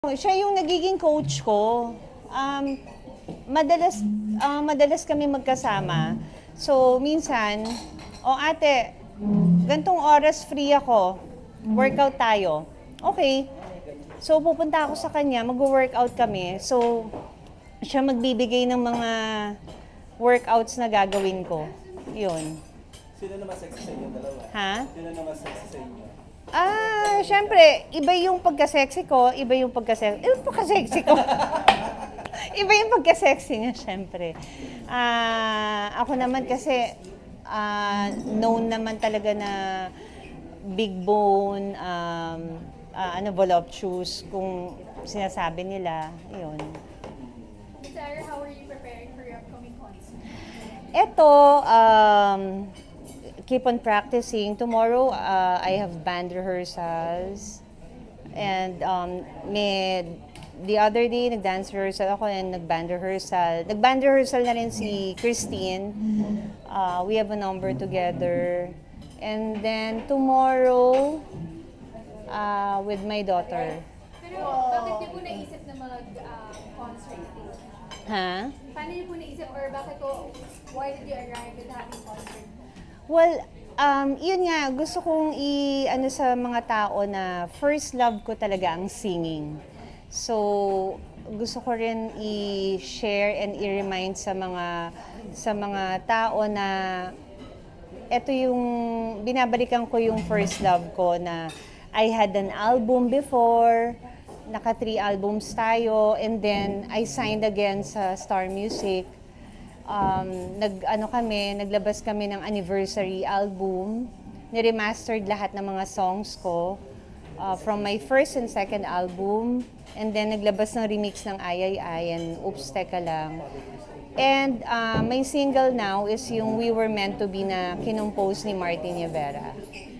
Siya yung nagiging coach ko. Madalas kami magkasama. So, minsan, ate, gantong oras free ako. Workout tayo. Okay. So, pupunta ako sa kanya, mag-workout kami. So, siya magbibigay ng mga workouts na gagawin ko. Yun. Sino naman sexy sa inyo dalawa? Ha? Sino naman sexy sa inyo? Syempre, iba yung pagka-sexy ko, iba yung pagka-sexy ko. Iba yung pagka-sexy niya, syempre. Ako naman kasi, known naman talaga na big bone, voluptuous, kung sinasabi nila, yun. Ms. Ira, how are you preparing for your upcoming concert? Ito, keep on practicing. Tomorrow, I have band rehearsals. And the other day, nag-dance rehearsal ako and nag-band rehearsal. Nag-band rehearsal na rin si Christine. We have a number together. And then tomorrow, with my daughter. Pero bakit niyo po naisip na mag-concert stage? Ha? Paano niyo po naisip or why did you arrive at having concert? Well, yun nga, gusto kong sa mga tao na first love ko talaga ang singing. So, gusto ko rin i-share and i-remind sa mga tao na ito yung, binabalikan ko yung first love ko na I had an album before, naka 3 albums tayo, and then I signed again sa Star Music. Naglabas kami ng anniversary album. Ni-remastered lahat ng mga songs ko from my first and second album. And then naglabas ng remix ng Ay Ay Ay and Oops Teka Lang. And my single now is yung We Were Meant to Be na kinompose ni Martin Rivera.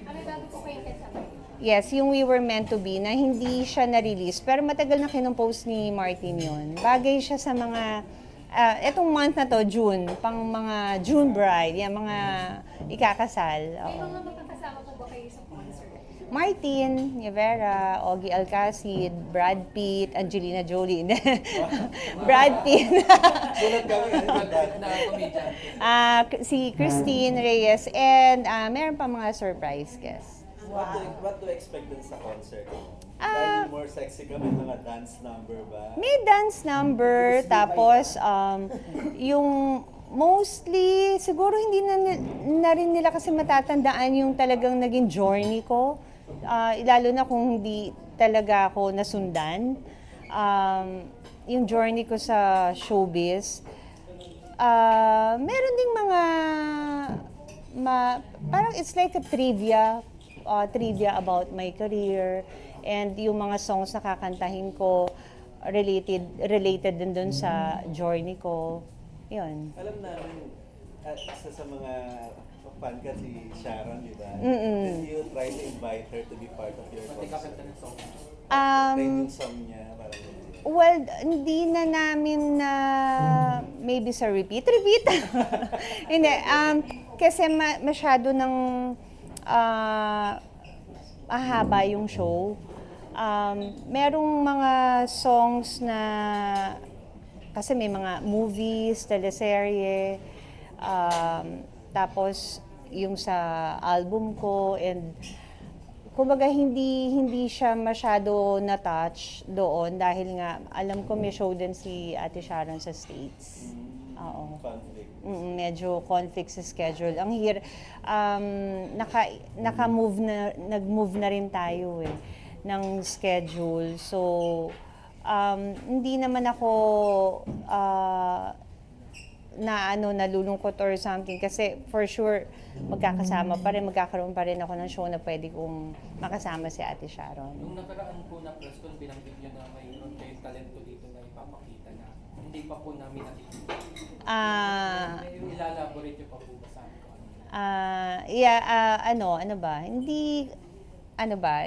May bago po kayong kasama? Yes, yung We Were Meant to Be na hindi siya na-release. Pero matagal na kinompose ni Martin yun. Bagay siya sa mga etong month na to, June, pang mga June bride, yung mga ikakasal. May mga magkakasama po ba kayo sa concert? Martin Rivera, Ogie Alcacid, Brad Pitt, Angelina Jolie. Brad Pitt. Sulat kami na comedian. Si Christine Reyes, and meron pa mga surprise guests. What do you expect dun sa concert? Dahil more sexy ka, may mga dance number ba? May dance number, tapos yung mostly, siguro hindi na rin nila kasi matatandaan yung talagang naging journey ko. Lalo na kung hindi talaga ako nasundan. Yung journey ko sa showbiz. Meron ding mga, parang it's like a trivia about my career. And yung mga songs na kakantahin ko, related din dun sa journey ko. Yun. Alam namin, isa sa mga fan ka si Sharon, di ba? Did you try to invite her to be part of your concert? Play yung song niya, parang well, hindi na namin na maybe sa repeat. Hindi, kasi masyado ng mahaba yung show. Merong mga songs na, kasi may mga movies, teleserye, tapos yung sa album ko, and kumbaga hindi siya masyado na-touch doon dahil nga alam ko may show din si Ate Sharon sa States. Oo. conflict. Medyo conflict sa schedule. Ang nag-move na rin tayo ng schedule. So, hindi naman ako nalulungkot or something kasi for sure magkakaroon pa rin ako ng show na pwede kong makasama si Ate Sharon. Nung nakaraan po na press con, binanggit niyo na mayroon kayong talento dito na ipapakita na hindi pa po namin nakikita. Ilalaborate niyo pa po ba sa amin?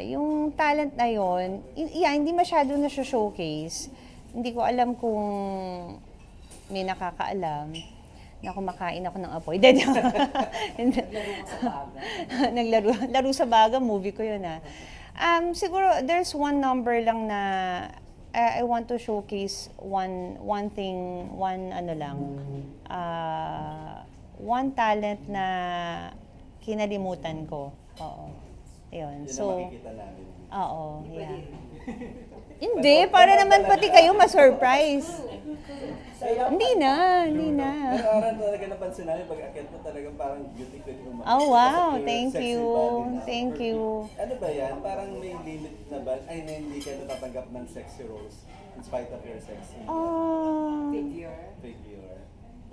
Yung talent na yon, hindi masyado na showcase. Hindi ko alam kung may nakakaalam na kumakain ako ng apoy. Naglaro sa baga, movie ko yun . Siguro, there's one number lang na I want to showcase one thing, one talent na kinalimutan ko. Oo. Yun. Yun So, ang makikita namin. oo, yeah. Hindi, para naman pati kayo ma-surprise. Hindi na. Pero aral talaga napansin namin, pag akit mo talagang parang beauty-beauty mo makikita. Oh, wow. Sa Thank sexy you. body na. Thank you. Ano ba yan? Parang may limit na ba? Ay, na hindi ka natatanggap ng sexy roles in spite of your sexy Ah, figure.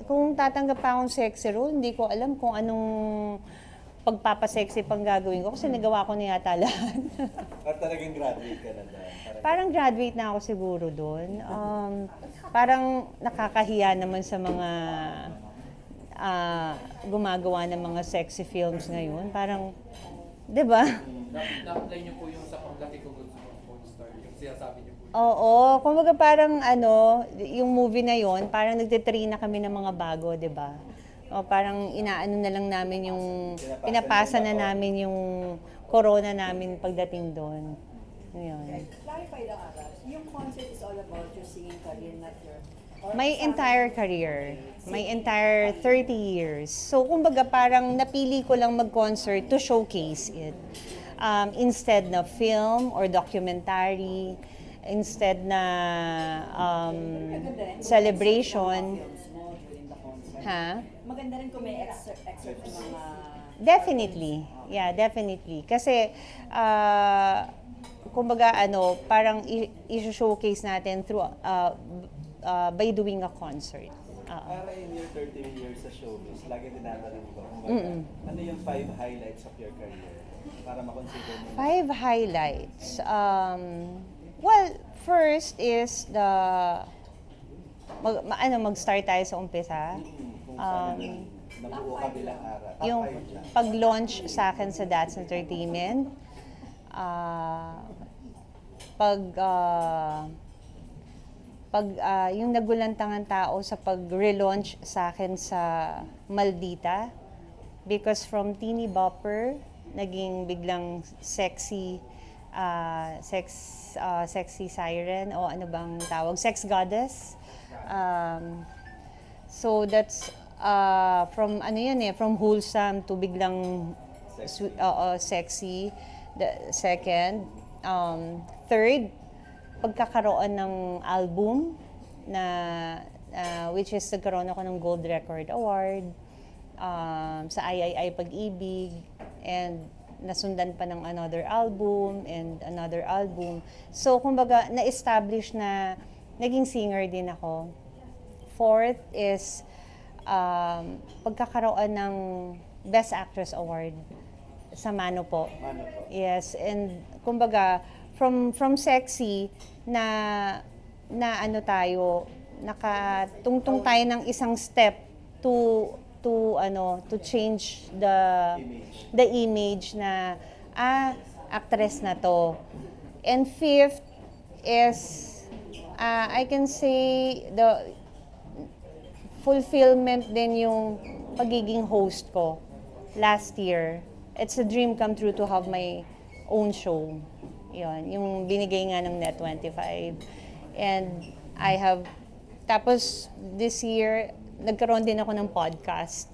kung tatanggap pa akong sexy role, hindi ko alam kung anong pagpapasexy pang gagawin ko kasi nagawa ko na yata lahat. At talagang graduate ka na doon. Parang graduate na ako siguro doon. Parang nakakahiya naman sa mga gumagawa ng mga sexy films ngayon. Parang, di ba? Na-apply niyo po yung sa paglaki ko gusto mo porn star, yung sinasabi niyo po. Oo. Kumbaga parang yung movie na yon parang nagtitrain na kami ng mga bago, di ba? O parang inaano na lang namin yung, pinapasa na namin yung corona namin pagdating doon. Yun. Clarify lang, Aras. Yung concert is all about your singing career, not your... My entire career. My entire 30 years. So, kumbaga parang napili ko lang mag-concert to showcase it. Instead na film or documentary, instead na celebration. Ha? Maganda rin kung may excerpt ng mga... Definitely. Yeah, definitely. Kasi, kumbaga parang i-showcase natin through, by doing a concert. Para in your 30 years sa showbiz, lagi tinatanong ko, ano yung 5 highlights of your career? Para makonsider mo. 5 highlights. Well, first is mag-start tayo sa umpisa. Kung saan nabuo ka bilang Ara. Top Yung 5 lang. pag-launch sa akin sa That's Entertainment. Yung nagulantangan tao sa pag-relaunch sa akin sa Maldita. Because from teeny bopper, naging biglang sexy siren o ano bang tawag, sex goddess. So that's from from wholesome to biglang sexy. The second, third, pagkakaroon ng album na which is nagkaroon ako ng Gold Record Award sa III Pag-ibig, and nasundan pa ng another album and another album. So kumbaga na-establish na naging singer din ako. Fourth is pagkakaroon ng Best Actress Award sa Mano po. Mano po. Yes, and kumbaga from sexy na tayo, nakatungtong tayo ng isang step to change the image na actress na to. And fifth is I can say the fulfillment din yung pagiging host ko last year. It's a dream come true to have my own show. Yun, yung binigay nga ng Net25. And I have, tapos this year, nagkaroon din ako ng podcast.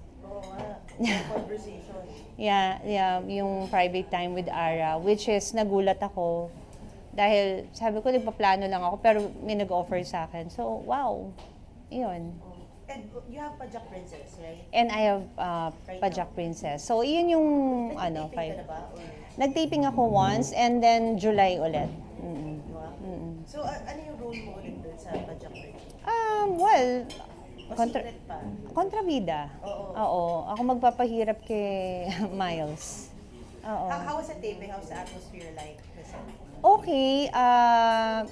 Conversation. Yeah, yung Private Time with Ara, which is nagulat ako. Dahil sabi ko, nagpaplano lang ako, pero may nag-offer sa akin. So, wow. Yun. And you have Pajak Princess, right? And I have Pajak Princess. So, yun yung, Nag-taping five. ka na ba? Or... Nag-taping ako once, and then July ulit. So, ano yung role mo ulit dun sa Pajak Princess? Well, O secret pa? kontrabida. Oo. Oo. Ako magpapahirap kay Miles. Oo. How was the taping? How's the atmosphere like? Okay.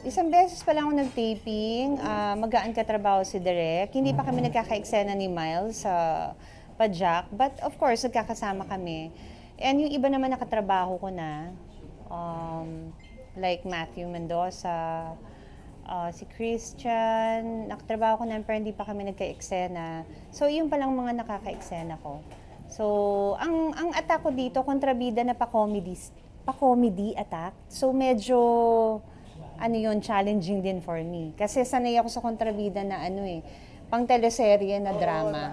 Isang beses pa lang ako nag-taping. Magaan katrabaho si Direk. Hindi pa kami nagkaka-eksena ni Miles sa Pajak. But of course, nagkakasama kami. And yung iba naman nakatrabaho ko na. Like Matthew Mendoza, si Christian, nakatrabaho ko na pero hindi pa kami nagka-eksena. So, yun palang mga nakaka-eksena ko. So, ang attack ko dito, kontrabida na pa-comedy attack. So, medyo ano yun, challenging din for me. Kasi sanay ako sa kontrabida na pang teleserye na drama.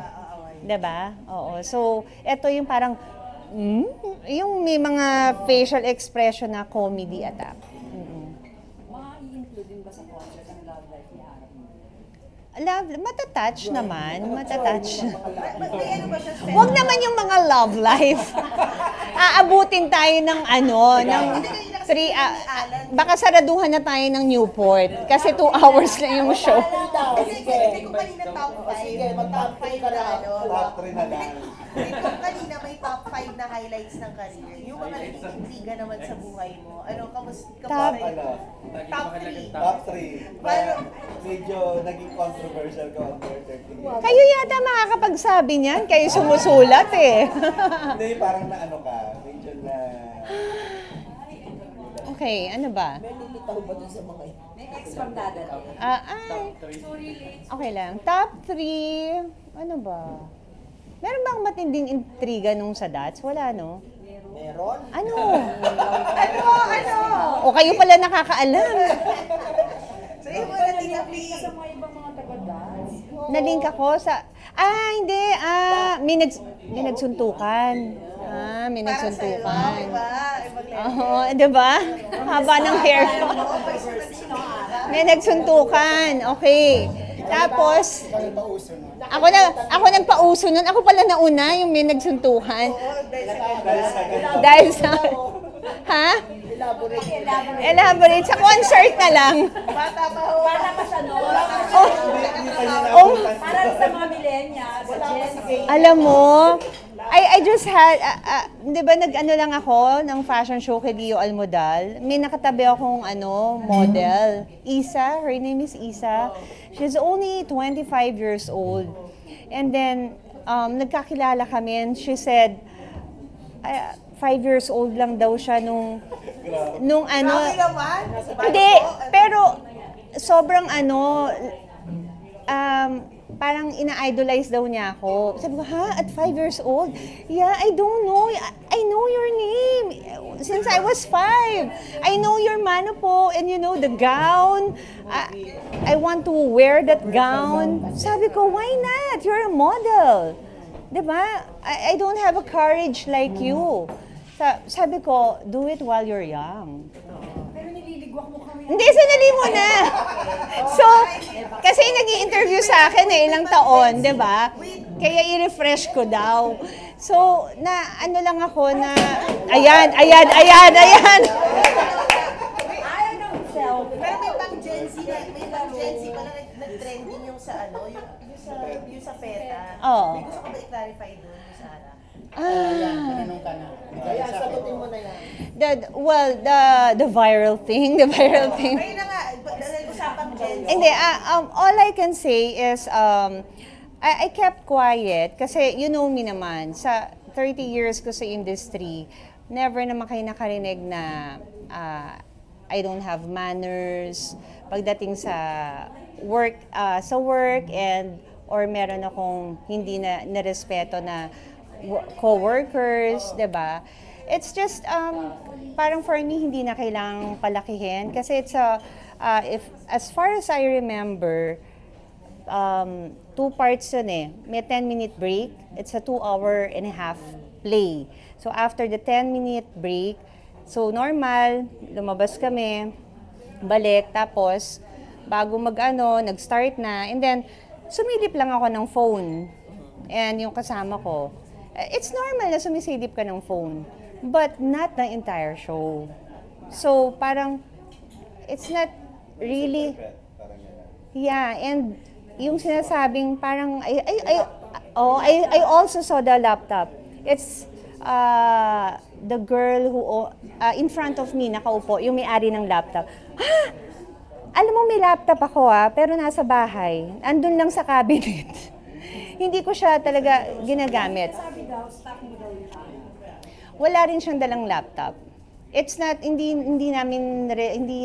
Diba? Oo. So, ito yung parang, yung may mga facial expression na comedy attack. Ma-i-include din ba sa concert ang love life ni Harap? Matatouch naman. Matatouch. May ano ba siya? Huwag naman yung mga love life. Aabutin tayo ng ng 3, baka saraduhan na tayo ng Newport. Kasi 2 hours lang yung show. Kasi hindi ko kanina top 5. Sige, mag-top 5 ka na. Top 3 na lang. Hindi ko kanina may top 5 na highlights ng career. Yung mga naging intriga naman sa buhay mo. Ano, Top- Top 3. Top 3. Na medyo naging controversial ko under 30 years. Kayo yata makakapagsabi niyan. Kayo sumusulat eh. Hindi, parang na ano ka, medyo na... Okay, ano ba? May lilitaw ba dun sa mga next from dadating? Okay lang. Top 3, ano ba? Meron bang matinding intriga nung sa Dots? Wala, no? Meron? Ano? O kayo pala nakakaalam. So, yung mga natinapli. Sa mga ibang mga taga-dance? Nalink ako sa... hindi. May nagsuntukan. May Para sa'yo, nagsuntukan. diba? Ibang level. Oo, di ba? Haba ng hair ko. May nagsuntukan. Okay. Tapos, ako nagpauso nun. Ako pala nauna yung may nagsuntukan. Dahil sa... Ha? Elaborate. Sa concert na lang. Bata pa ho. Para pa siya no? Para sa mga millennials, sa Gen Z. Alam mo, I just had, di ba nag-ano lang ako ng fashion show kay Dio Almodal. May nakatabi akong model. Isa, her name is Isa. She's only 25 years old. And then, nagkakilala kami and she said, 5 years old lang daw siya nung Grabe naman. Hindi, pero sobrang parang ina-idolize daw niya ako. Sabi ko, at 5 years old? Yeah, I don't know. I know your name. Since I was 5. I know your manopo and the gown. I want to wear that gown. Sabi ko, why not? You're a model. Diba? I don't have a courage like you. Sabi ko, do it while you're young. Pero nililigwak mo kami. Hindi, sanali mo na. So, kasi nag-i-interview sa akin ilang taon, di ba? Kaya i-refresh ko daw. So, ano lang ako na, ayan. Ayaw ng self. Pero may pang Gen Z pala nag-trending yung sa yung sa PETA. Oo. May gusto ko ba i-clarify doon, Sarah? Tinanong ka na. Kaya sagutin mo na yan. The viral thing. Ayun na nga, usapang Gen Z. Hindi, all I can say is, I kept quiet kasi you know me naman, sa 30 years ko sa industry, never naman kayo nakarinig na I don't have manners pagdating sa work and or meron akong hindi na respeto na co-workers, 'di ba? It's just parang for me hindi na kailangang palakihin kasi it's if as far as I remember 2 parts yun eh. May 10-minute break. It's a 2.5-hour play. So after the 10-minute break, so normal, lumabas kami, balik, tapos bago nag-start na, and then sumilip lang ako ng phone. And yung kasama ko, it's normal na sumisilip ka ng phone, but not the entire show. So parang, it's not really, yeah, and yung sinasabing parang, I also saw the laptop. It's the girl who, in front of me, nakaupo, yung may-ari ng laptop. Alam mo, may laptop ako pero nasa bahay. Andun lang sa cabinet. Hindi ko siya talaga ginagamit. Sabi daw, stock mo daw yung Wala rin siyang dalang laptop. It's not, hindi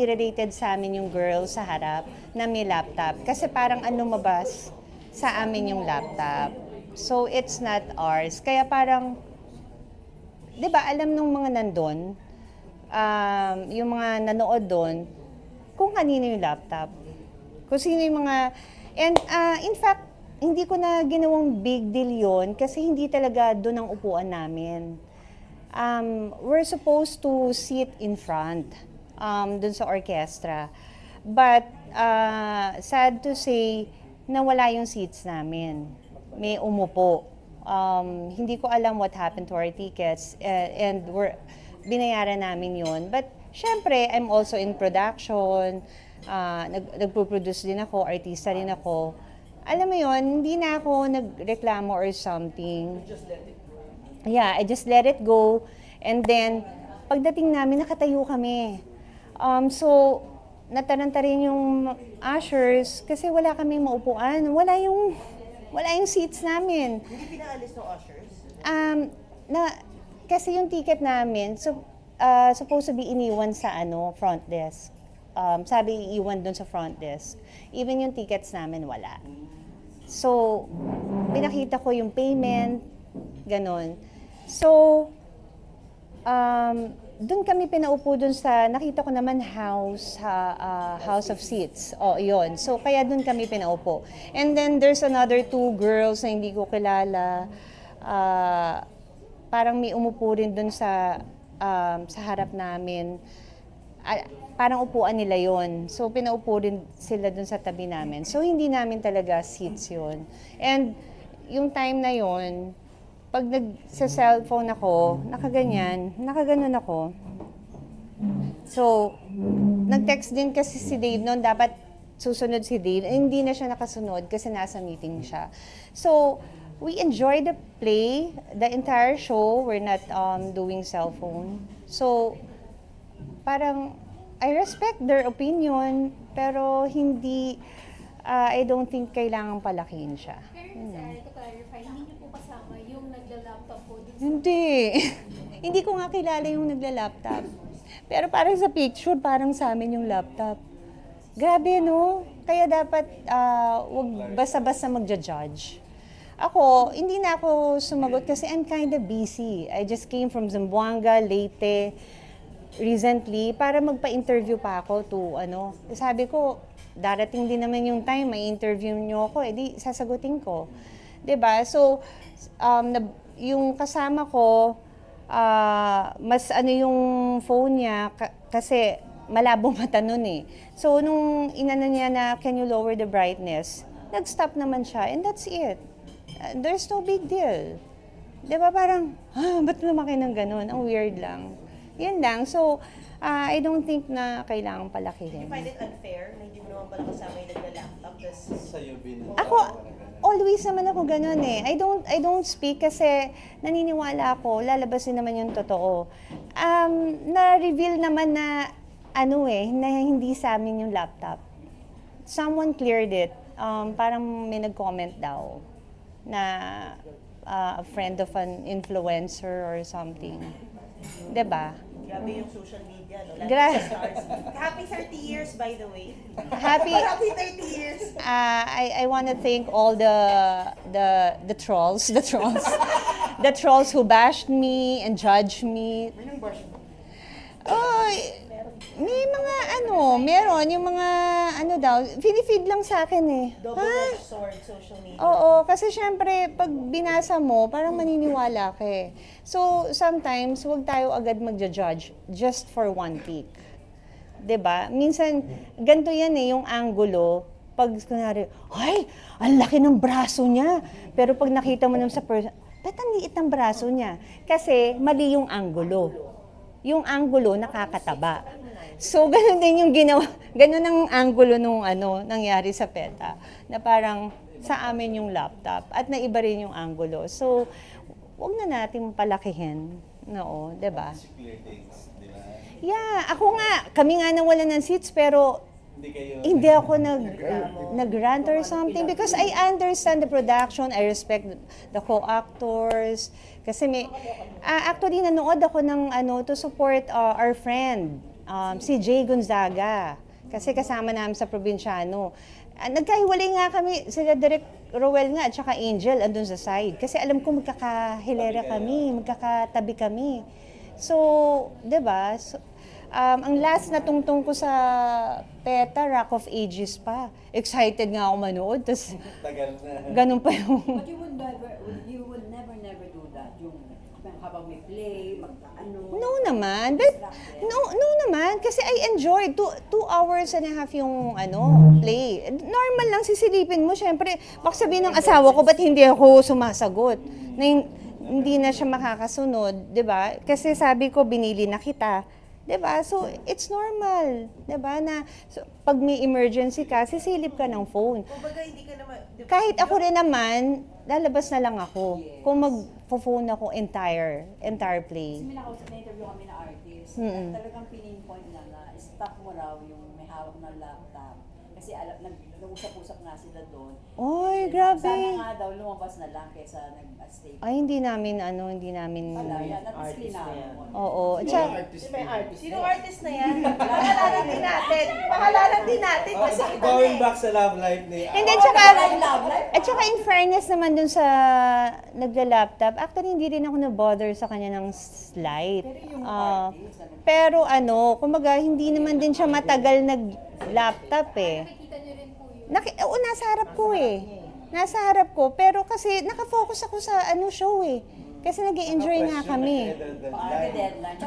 related sa amin yung girl sa harap na may laptop. Kasi parang lumabas sa amin yung laptop. So, it's not ours. Kaya parang, di ba, alam nung mga nandun, yung mga nanood doon, kung kanino yung laptop. Kung sino yung mga... And in fact, hindi ko na ginawang big deal yon kasi hindi talaga doon ang upuan namin. We're supposed to sit in front doon sa orchestra. But sad to say, nawala yung seats namin. May umupo. Hindi ko alam what happened to our tickets and binayaran namin yun. But syempre, I'm also in production. Nagpo-produce din ako, artista rin ako. Alam mo yun, hindi na ako nagreklamo or something. Yeah, I just let it go. And then, pagdating namin, nakatayo kami. So, nataranta rin yung ushers kasi wala kami maupuan. Wala yung seats namin. Hindi pinaalis ng ushers? Kasi yung ticket namin, supposed to be iniwan sa front desk. Sabi iiwan dun sa front desk. Even yung tickets namin, wala. So, pinakita ko yung payment, ganon. So, doon kami pinaupo doon sa, nakita ko naman House of Seats. Yun. So, kaya doon kami pinaupo. And then, there's another 2 girls na hindi ko kilala. Parang may umupo rin doon sa harap namin. Parang upuan nila yon. So, pinaupo rin sila dun sa tabi namin. So, hindi namin talaga seats yon. And yung time na yon, pag nagsa-cellphone ako, nakaganon ako. So, nag-text din kasi si Dave noon, dapat susunod si Dave. Hindi na siya nakasunod kasi nasa meeting siya. So, we enjoyed the play, the entire show. We're not doing cellphone. So, parang, I respect their opinion, pero hindi, I don't think kailangan palakihin siya. Pero sir, to clarify, hindi niyo po kasama yung nagla-laptop po dun sa... Hindi. Hindi ko nga kilala yung nagla-laptop. Pero parang sa picture, parang sa amin yung laptop. Grabe, no? Kaya dapat wag basta-basta magja-judge. Ako, hindi na ako sumagot kasi I'm kind of busy. I just came from Zamboanga, Leyte, recently, para magpa-interview pa ako to sabi ko, darating din naman yung time, may interview nyo ako, edi sasagutin ko. 'Di ba? So, yung kasama ko, mas yung phone niya, kasi malabong mata nun eh. So, nung inano niya na, can you lower the brightness, nag-stop naman siya, and that's it. There's no big deal. 'Di ba? Parang, ba't lumaki ng ganun? Ang weird lang. Yan lang. So, I don't think na kailangan palakihin. You find it unfair na hindi mo naman pala kasama yung nagla-laptop? Sa'yo Ako, always naman ako ganun eh. I don't speak kasi naniniwala ako, lalabasin naman yung totoo. Na-reveal naman na, na hindi sa amin yung laptop. Someone cleared it. Parang may nag-comment daw na a friend of an influencer or something. 'Di ba? Grabe yung social media, no? Stars. Happy 30 years, by the way. Happy 30 years. I want to thank all the trolls, the trolls who bashed me and judged me. Oh, may mga meron yung mga daw, feed lang sa akin eh. Double-edged sword, social media. Oo, kasi syempre, pag binasa mo, parang maniniwala ka eh. So, sometimes, huwag tayo agad magja-judge just for one peek. 'Di ba? Minsan, ganito yan eh, yung angulo. Pag, kunwari, ay, ang laki ng braso niya. Pero pag nakita mo naman sa person, ba't ang liit ng braso niya? Kasi, mali yung angulo. Yung angulo nakakataba. So, ganun din yung ganun ang angulo nung nangyari sa PETA. Na parang sa amin yung laptop at naiba rin yung angulo. So, huwag na natin palakihin. No, 'di ba? Yeah, ako nga, kami nga nawalan ng seats pero hindi ako nag-rant or something because I understand the production, I respect the co-actors. Kasi actually nanood ako ng to support our friend, si Jay Gonzaga. Kasi kasama namin sa Probinsyano. Nagkahiwalay nga kami, sila Direk Roel nga at saka Angel andun sa side. Kasi alam ko magkakahilera kami, magkakatabi kami. So, 'di ba? So, Ang last na tungtong ko sa PETA, Rock of Ages pa. Excited nga ako manood, tapos Tagal na. ganun pa yung... But you would never do that. Yung habang may play, magkaano. No naman. But, no naman. Kasi I enjoyed. 2 hours and a half yung play. Normal lang sisilipin mo. Siyempre, baka sabihin ng asawa ko, ba't hindi ako sumasagot? Na hindi na siya makakasunod. 'Di ba? Kasi sabi ko, binili na kita. 'Di ba? So, it's normal. 'Di ba? Na so, pag may emergency ka, sisilip ka ng phone. Kumbaga, hindi ka naman... Kahit ako rin naman, lalabas na lang ako. Kung mag-phone ako entire play. Kasi may na-interview kami na artist. Talagang pinpoint na stop mo raw yung may hawak na laptop. Kasi nag-usap-usap nga sila doon. Oy, grabe. Sana nga daw lumabas na lang kaysa nag-stay. Ay, hindi namin. Wala, yan. At-least linawin mo. Oo. May artist. Sino artist na yan? Pahalalan din natin. Pahalalan din natin. Kasi Going back sa love life ni Hindi, at saka in fairness naman dun sa nagla-laptop, actually hindi rin ako na-bother sa kanya ng slight. Pero kumbaga, hindi naman din siya matagal nag-laptop eh. Nakikita niyo rin po yun. Nasa harap ko eh. Nasa harap ko, pero kasi nakafocus ako sa show eh. Kasi nag-enjoy nga kami. Deadline.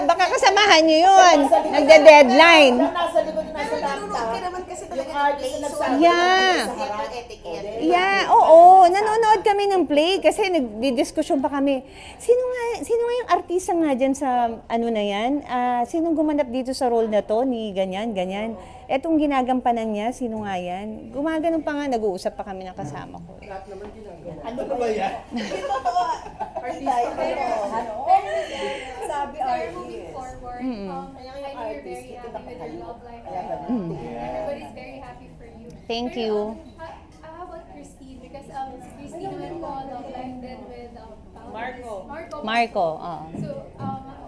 Baka kasamahan niyo yun. Nagde-deadline. Nasa likod na nasa nanonood laptop. ka naman kasi talaga Yung ng artist play. na So, nagsabi Yeah. sa harap, etiquette. Yeah, oo. Nanonood kami ng play kasi nagdi-discussion pa kami. Sino nga yung artista nga dyan sa na yan? Sinong gumanap dito sa role na to ni ganyan? Etong ginagampanan niya, sino nga yan? Gumaganon pa nga, nag-uusap pa kami ng kasama ko. Ano ba yan? Sabi They're moving artist. forward. I know you're very happy with your love life right now. Everybody's very happy for you. Thank Pero, you. how about Christine? Because si Christine naman po love life din with Marco, So,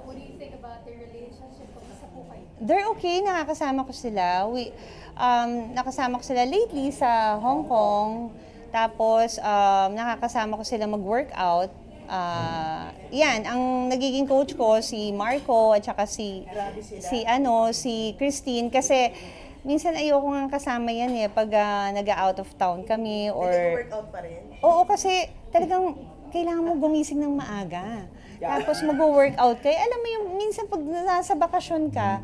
what do you think about their relationship? Kamusta po kayo? They're okay, nakakasama ko sila. Nakasama ko sila lately sa Hong Kong. Tapos, nakakasama ko sila mag-workout. Yan, ang nagiging coach ko, si Marco at saka si Christine. Kasi, minsan ayoko nga kasama yan pag nag-out of town kami or... Nag-workout pa rin? Oo, kasi talagang kailangan mo gumising ng maaga. Tapos mag-workout kayo. Alam mo yung minsan pag nasa bakasyon ka,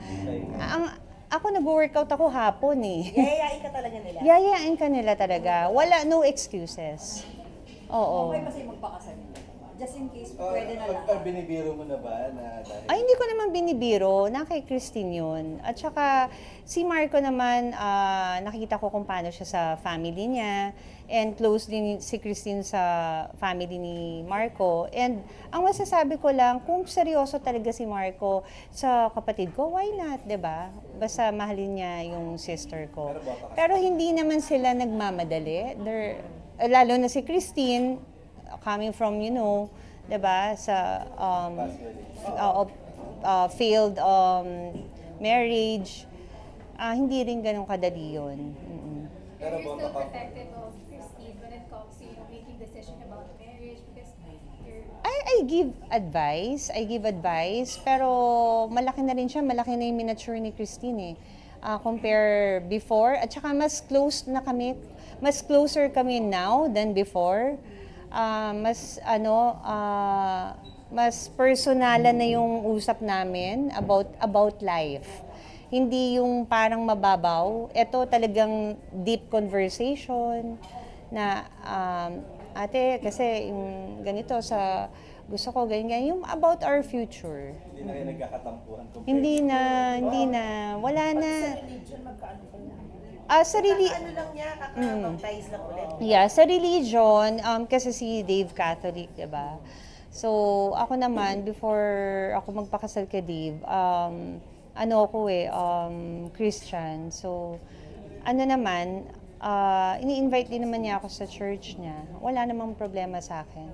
ako nag-workout ako hapon eh. Yayayain ka talaga nila? Yayayain ka nila talaga. No excuses. Oo. Okay ba sa'yo magpakasal nila? Just in case, pwede na lang. Or binibiro mo na ba na dahil? Ay, hindi ko naman binibiro. Na kay Christine yun. At saka, si Marco naman, nakita ko kung paano siya sa family niya. And close din si Christine sa family ni Marco. And ang masasabi ko lang, kung seryoso talaga si Marco sa kapatid ko, why not, 'di ba? Basta mahalin niya yung sister ko. Pero hindi naman sila nagmamadali. Lalo na si Christine, coming from, 'di ba, sa failed marriage, hindi rin ganun kadali yun. Pero you're still protective of Christine when it comes to making decision about marriage because you're... I give advice, pero malaki na rin siya, malaki na yung miniature ni Christine compare before, at saka mas closer kami now than before. Mas personalan na yung usap namin about life. Hindi yung parang mababaw. Ito talagang deep conversation na, ate, kasi yung ganito sa gusto ko, ganyan, yung about our future. Hindi na kayo nagkakatampuhan? Hindi na. Wala na. Sa religion, magkaano ka na? Ano lang niya, kakabaptize lang ulit. Yeah, sa religion, kasi si Dave Catholic, diba? So, ako naman, before ako magpakasal kay Dave, Christian. So, ini-invite din naman niya ako sa church niya. Wala namang problema sa akin.